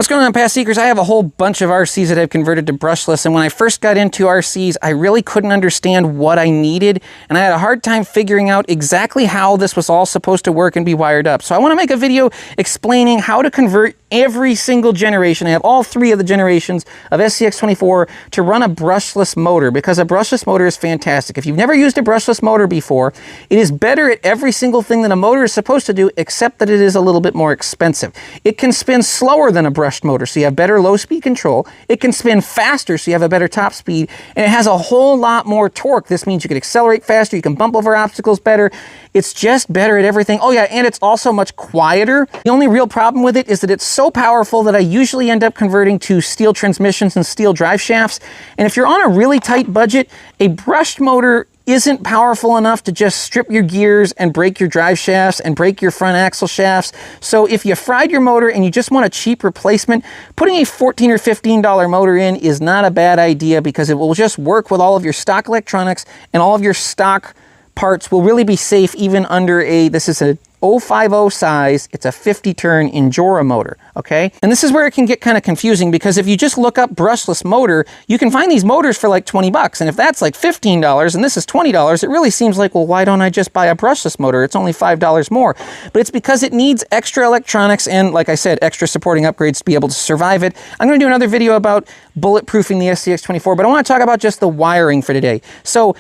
What's going on, Path Seekers? I have a whole bunch of RCs that I've converted to brushless, and when I first got into RCs, I really couldn't understand what I needed, and I had a hard time figuring out exactly how this was all supposed to work and be wired up. So I want to make a video explaining how to convert every single generation. I have all three of the generations of SCX24 to run a brushless motor, because a brushless motor is fantastic. If you've never used a brushless motor before, it is better at every single thing that a motor is supposed to do, except that it is a little bit more expensive. It can spin slower than a brushless motor, so you have better low speed control. It can spin faster, so you have a better top speed, and it has a whole lot more torque. This means you can accelerate faster, you can bump over obstacles better. It's just better at everything. Oh yeah, and it's also much quieter. The only real problem with it is that it's so powerful that I usually end up converting to steel transmissions and steel drive shafts. And if you're on a really tight budget, a brushed motor isn't powerful enough to just strip your gears and break your drive shafts and break your front axle shafts. So if you fried your motor and you just want a cheap replacement, putting a $14 or $15 motor in is not a bad idea, because it will just work with all of your stock electronics, and all of your stock parts will really be safe even under this is a 050 size, it's a 50-turn Injora motor, okay? And this is where it can get kind of confusing, because if you just look up brushless motor, you can find these motors for like 20 bucks. And if that's like $15 and this is $20, it really seems like, well, why don't I just buy a brushless motor? It's only $5 more. But it's because it needs extra electronics and, like I said, extra supporting upgrades to be able to survive it. I'm going to do another video about bulletproofing the SCX24, but I want to talk about just the wiring for today. So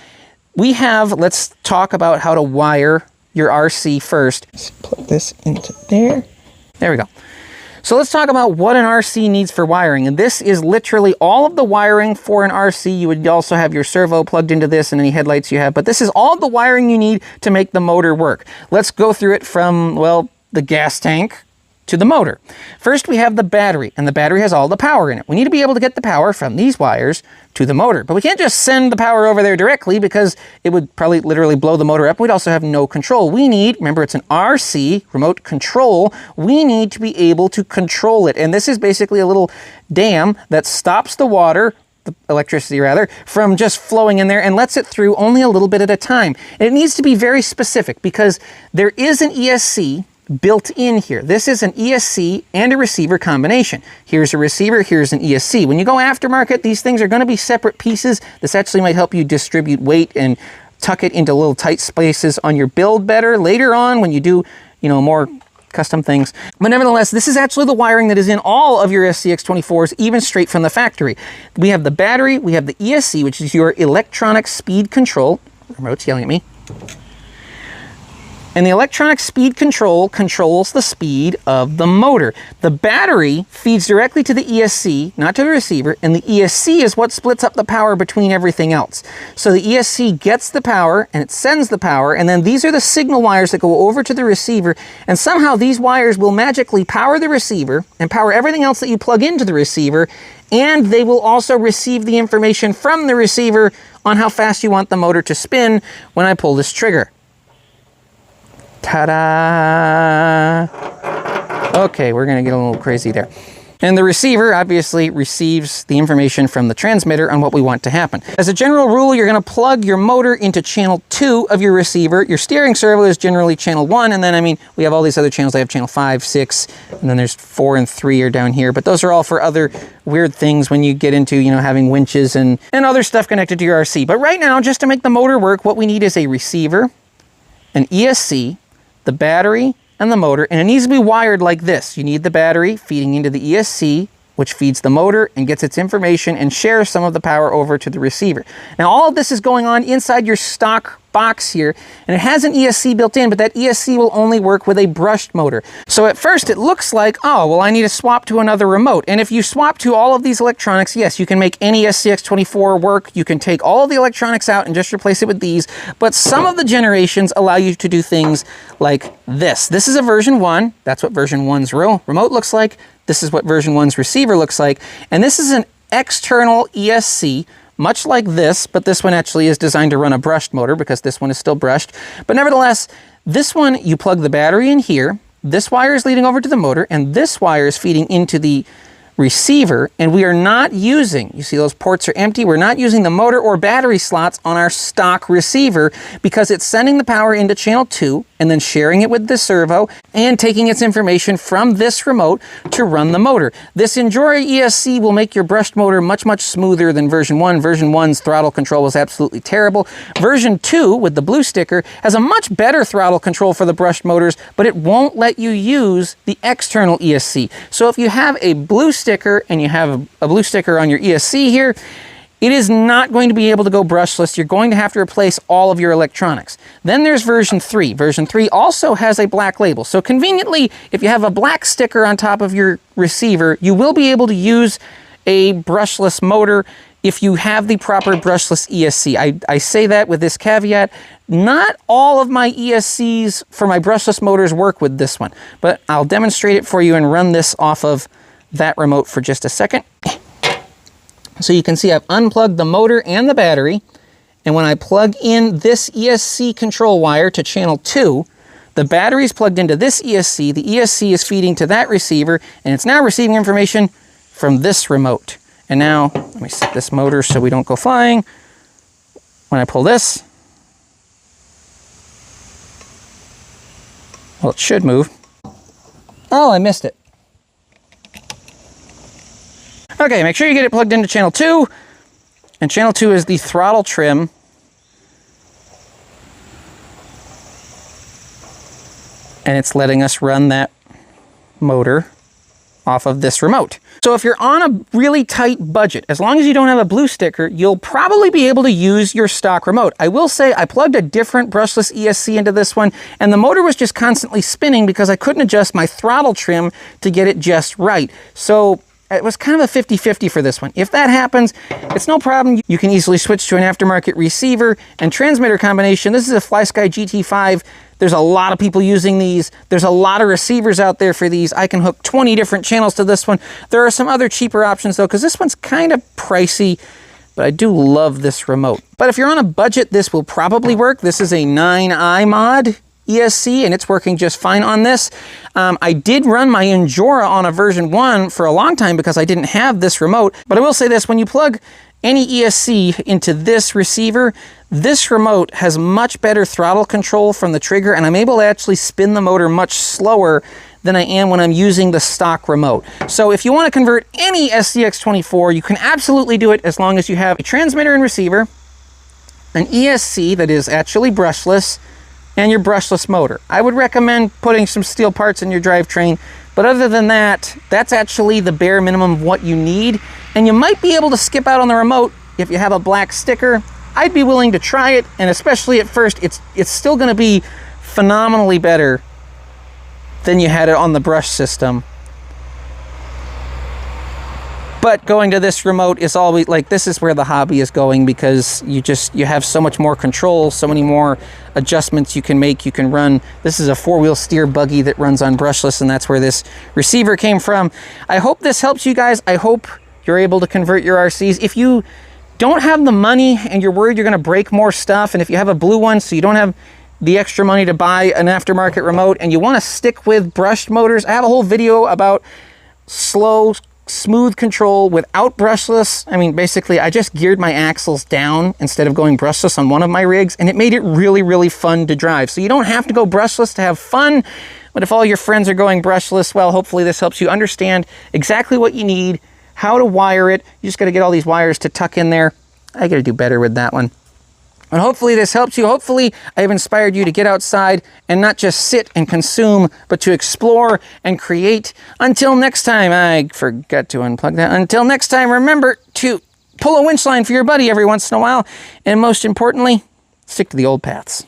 let's talk about how to wire your RC first. Let's plug this into there. There we go. So let's talk about what an RC needs for wiring. And this is literally all of the wiring for an RC. You would also have your servo plugged into this and any headlights you have, but this is all the wiring you need to make the motor work. Let's go through it from, well, the gas tank to the motor. First, we have the battery, and the battery has all the power in it. We need to be able to get the power from these wires to the motor, but we can't just send the power over there directly, because it would probably literally blow the motor up. We'd also have no control. We need, remember, it's an RC, remote control. We need to be able to control it, and this is basically a little dam that stops the water, the electricity rather, from just flowing in there and lets it through only a little bit at a time. And it needs to be very specific, because there is an ESC built in here. This is an ESC and a receiver combination. Here's a receiver, here's an ESC. When you go aftermarket, these things are going to be separate pieces. This actually might help you distribute weight and tuck it into little tight spaces on your build better later on when you do, more custom things. But nevertheless, this is actually the wiring that is in all of your SCX24s, even straight from the factory. We have the battery, we have the ESC, which is your electronic speed control. Remote's yelling at me. And the electronic speed control controls the speed of the motor. The battery feeds directly to the ESC, not to the receiver, and the ESC is what splits up the power between everything else. So the ESC gets the power, and it sends the power, and then these are the signal wires that go over to the receiver, and somehow these wires will magically power the receiver and power everything else that you plug into the receiver, and they will also receive the information from the receiver on how fast you want the motor to spin when I pull this trigger. Ta-da! Okay, we're going to get a little crazy there. And the receiver obviously receives the information from the transmitter on what we want to happen. As a general rule, you're going to plug your motor into channel 2 of your receiver. Your steering servo is generally channel 1, and then, we have all these other channels. I have channel 5, 6, and then there's 4 and 3 are down here. But those are all for other weird things when you get into, having winches and other stuff connected to your RC. But right now, just to make the motor work, what we need is a receiver, an ESC, the battery, and the motor, and it needs to be wired like this. You need the battery feeding into the ESC, which feeds the motor and gets its information and shares some of the power over to the receiver. Now, all of this is going on inside your stock box here, and it has an ESC built in, but that ESC will only work with a brushed motor. So at first it looks like, oh, well, I need to swap to another remote. And if you swap to all of these electronics, yes, you can make any SCX24 work. You can take all of the electronics out and just replace it with these, but some of the generations allow you to do things like this. This is a version 1. That's what version 1's remote looks like. This is what version 1's receiver looks like. And this is an external ESC, much like this, but this one actually is designed to run a brushed motor, because this one is still brushed. But nevertheless, this one, you plug the battery in here, this wire is leading over to the motor, and this wire is feeding into the receiver, and we are not using, you see those ports are empty, we're not using the motor or battery slots on our stock receiver, because it's sending the power into channel 2, and then sharing it with the servo and taking its information from this remote to run the motor. This Endura ESC will make your brushed motor much, much smoother than version 1. Version 1's throttle control was absolutely terrible. Version 2, with the blue sticker, has a much better throttle control for the brushed motors, but it won't let you use the external ESC. So if you have a blue sticker and you have a blue sticker on your ESC here, it is not going to be able to go brushless. You're going to have to replace all of your electronics. Then there's version 3. Version 3 also has a black label. So conveniently, if you have a black sticker on top of your receiver, you will be able to use a brushless motor if you have the proper brushless ESC. I say that with this caveat. Not all of my ESCs for my brushless motors work with this one, but I'll demonstrate it for you and run this off of that remote for just a second. So you can see I've unplugged the motor and the battery, and when I plug in this ESC control wire to channel 2, the battery is plugged into this ESC, the ESC is feeding to that receiver, and it's now receiving information from this remote. And now, let me set this motor so we don't go flying. When I pull this, well, it should move. Oh, I missed it. Okay, make sure you get it plugged into channel 2, and channel 2 is the throttle trim. And it's letting us run that motor off of this remote. So if you're on a really tight budget, as long as you don't have a blue sticker, you'll probably be able to use your stock remote. I will say I plugged a different brushless ESC into this one, and the motor was just constantly spinning because I couldn't adjust my throttle trim to get it just right. So it was kind of a 50-50 for this one. If that happens, it's no problem. You can easily switch to an aftermarket receiver and transmitter combination. This is a FlySky GT5. There's a lot of people using these. There's a lot of receivers out there for these. I can hook 20 different channels to this one. There are some other cheaper options though, because this one's kind of pricey, but I do love this remote. But if you're on a budget, this will probably work. This is a 9i mod ESC, and it's working just fine on this. I did run my Endura on a version 1 for a long time because I didn't have this remote, but I will say this, when you plug any ESC into this receiver, this remote has much better throttle control from the trigger, and I'm able to actually spin the motor much slower than I am when I'm using the stock remote. So if you want to convert any SCX24, you can absolutely do it as long as you have a transmitter and receiver, an ESC that is actually brushless, and your brushless motor. I would recommend putting some steel parts in your drivetrain, but other than that, that's actually the bare minimum of what you need, and you might be able to skip out on the remote if you have a black sticker. I'd be willing to try it, and especially at first, it's still going to be phenomenally better than you had it on the brush system. But going to this remote is always, like, this is where the hobby is going, because you have so much more control, so many more adjustments you can make. You can run, this is a 4-wheel steer buggy that runs on brushless, and that's where this receiver came from. I hope this helps you guys. I hope you're able to convert your RCs. If you don't have the money and you're worried you're gonna break more stuff, and if you have a blue one so you don't have the extra money to buy an aftermarket remote and you wanna stick with brushed motors, I have a whole video about slow, smooth control without brushless. I mean, basically, I just geared my axles down instead of going brushless on one of my rigs, and it made it really, really fun to drive. So you don't have to go brushless to have fun, but if all your friends are going brushless, well, hopefully this helps you understand exactly what you need, how to wire it. You just got to get all these wires to tuck in there. I got to do better with that one. And hopefully this helps you. Hopefully I have inspired you to get outside and not just sit and consume, but to explore and create. Until next time, I forgot to unplug that. Until next time, remember to pull a winch line for your buddy every once in a while. And most importantly, stick to the old paths.